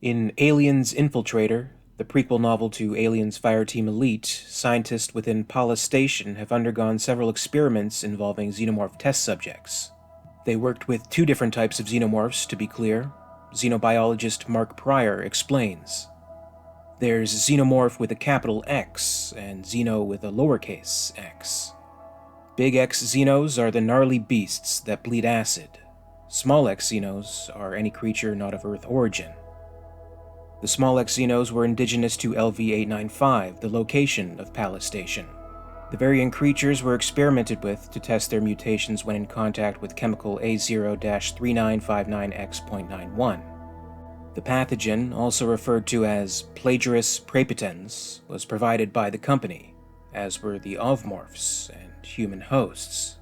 In Aliens Infiltrator, the prequel novel to Aliens Fireteam Elite, scientists within Pallas Station have undergone several experiments involving xenomorph test subjects. They worked with two different types of xenomorphs, to be clear. Xenobiologist Mark Pryor explains. There's xenomorph with a capital X, and xeno with a lowercase x. Big X xenos are the gnarly beasts that bleed acid. Small X xenos are any creature not of Earth origin. The small X xenos were indigenous to LV-895, the location of Pallas Station. The varying creatures were experimented with to test their mutations when in contact with chemical A0-3959X.91. The pathogen, also referred to as Plagiaris praepotens, was provided by the company, as were the ovmorphs and human hosts.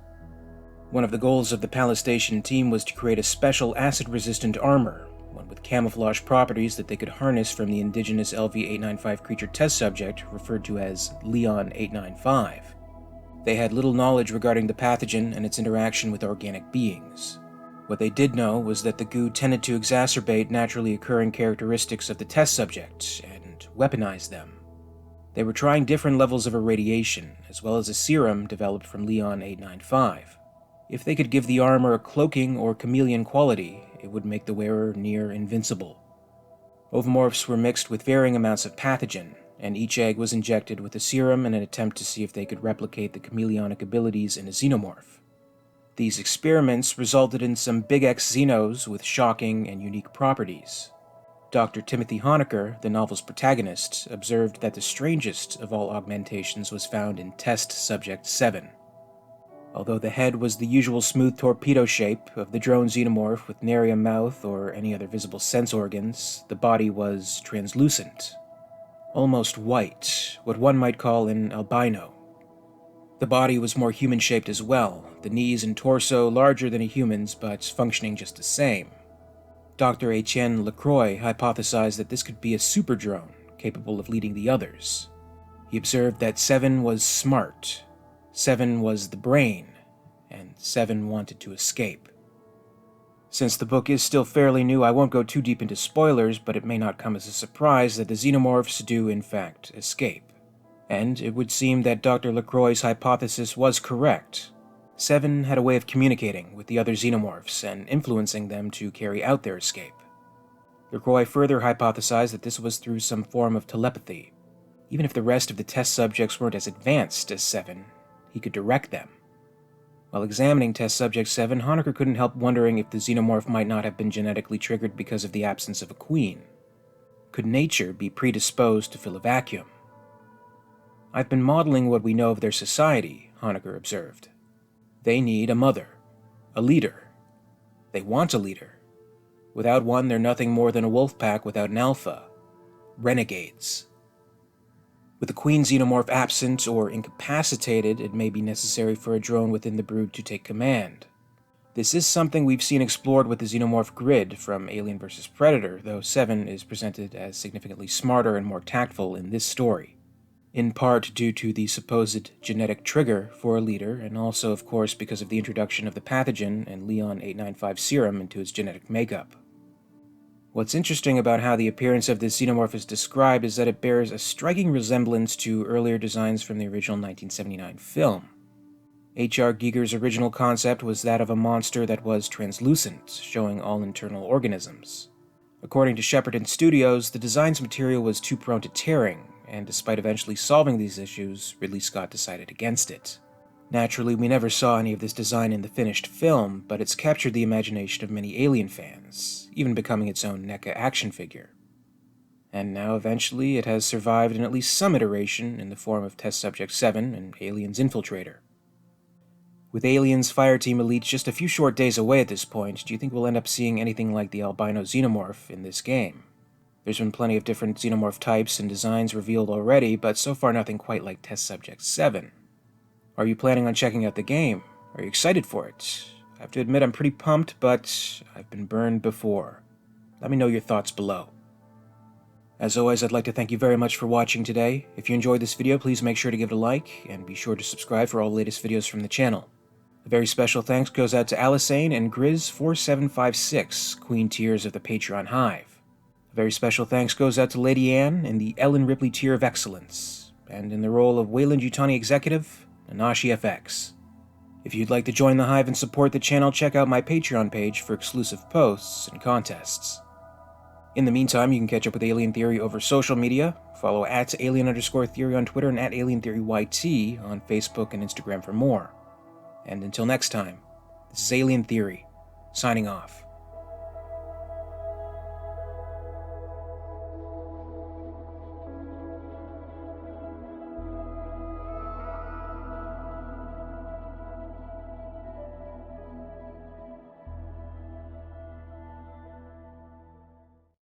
One of the goals of the Pallas Station team was to create a special acid-resistant armor, one with camouflage properties that they could harness from the indigenous LV-895 creature test subject referred to as Leon-895. They had little knowledge regarding the pathogen and its interaction with organic beings. What they did know was that the goo tended to exacerbate naturally occurring characteristics of the test subject and weaponize them. They were trying different levels of irradiation, as well as a serum developed from Leon-895. If they could give the armor a cloaking or chameleon quality, it would make the wearer near invincible. Ovomorphs were mixed with varying amounts of pathogen, and each egg was injected with a serum in an attempt to see if they could replicate the chameleonic abilities in a xenomorph. These experiments resulted in some Big X xenos with shocking and unique properties. Dr. Timothy Honecker, the novel's protagonist, observed that the strangest of all augmentations was found in Test Subject 7. Although the head was the usual smooth torpedo shape of the drone xenomorph with nary a mouth or any other visible sense organs, the body was translucent. Almost white, what one might call an albino. The body was more human-shaped as well, the knees and torso larger than a human's but functioning just the same. Dr. Etienne Lacroix hypothesized that this could be a super drone, capable of leading the others. He observed that 7 was smart, 7 was the brain, and 7 wanted to escape. Since the book is still fairly new, I won't go too deep into spoilers, but it may not come as a surprise that the xenomorphs do in fact escape. And it would seem that Dr. Lacroix's hypothesis was correct. 7 had a way of communicating with the other xenomorphs and influencing them to carry out their escape. Lacroix further hypothesized that this was through some form of telepathy. Even if the rest of the test subjects weren't as advanced as 7, he could direct them. While examining Test Subject 7, Honecker couldn't help wondering if the xenomorph might not have been genetically triggered because of the absence of a queen. Could nature be predisposed to fill a vacuum? I've been modeling what we know of their society, Honecker observed. They need a mother, a leader. They want a leader. Without one, they're nothing more than a wolf pack without an alpha. Renegades. With the queen xenomorph absent or incapacitated, it may be necessary for a drone within the brood to take command. This is something we've seen explored with the xenomorph grid from Alien vs. Predator, though 7 is presented as significantly smarter and more tactful in this story. In part due to the supposed genetic trigger for a leader, and also, of course, because of the introduction of the pathogen and Leon-895 serum into its genetic makeup. What's interesting about how the appearance of this xenomorph is described is that it bears a striking resemblance to earlier designs from the original 1979 film. H.R. Giger's original concept was that of a monster that was translucent, showing all internal organisms. According to Shepperton Studios, the design's material was too prone to tearing, and despite eventually solving these issues, Ridley Scott decided against it. Naturally, we never saw any of this design in the finished film, but it's captured the imagination of many Alien fans, even becoming its own NECA action figure. And now, eventually, it has survived in at least some iteration in the form of Test Subject 7 and Aliens Infiltrator. With Aliens Fireteam Elite just a few short days away at this point, do you think we'll end up seeing anything like the Albino Xenomorph in this game? There's been plenty of different xenomorph types and designs revealed already, but so far nothing quite like Test Subject 7. Are you planning on checking out the game? Are you excited for it? I have to admit I'm pretty pumped, but I've been burned before. Let me know your thoughts below. As always, I'd like to thank you very much for watching today. If you enjoyed this video, please make sure to give it a like, and be sure to subscribe for all the latest videos from the channel. A very special thanks goes out to Alyssane and Grizz4756, Queen Tiers of the Patreon Hive. A Very special thanks goes out to Lady Anne in the Ellen Ripley tier of excellence, and in the role of Weyland Yutani Executive, NanashiFx. If you'd like to join the Hive and support the channel, check out my Patreon page for exclusive posts and contests. In the meantime, you can catch up with Alien Theory over social media. Follow @alien_theory on Twitter and @alientheoryyt on Facebook and Instagram for more. And until next time, this is Alien Theory, signing off.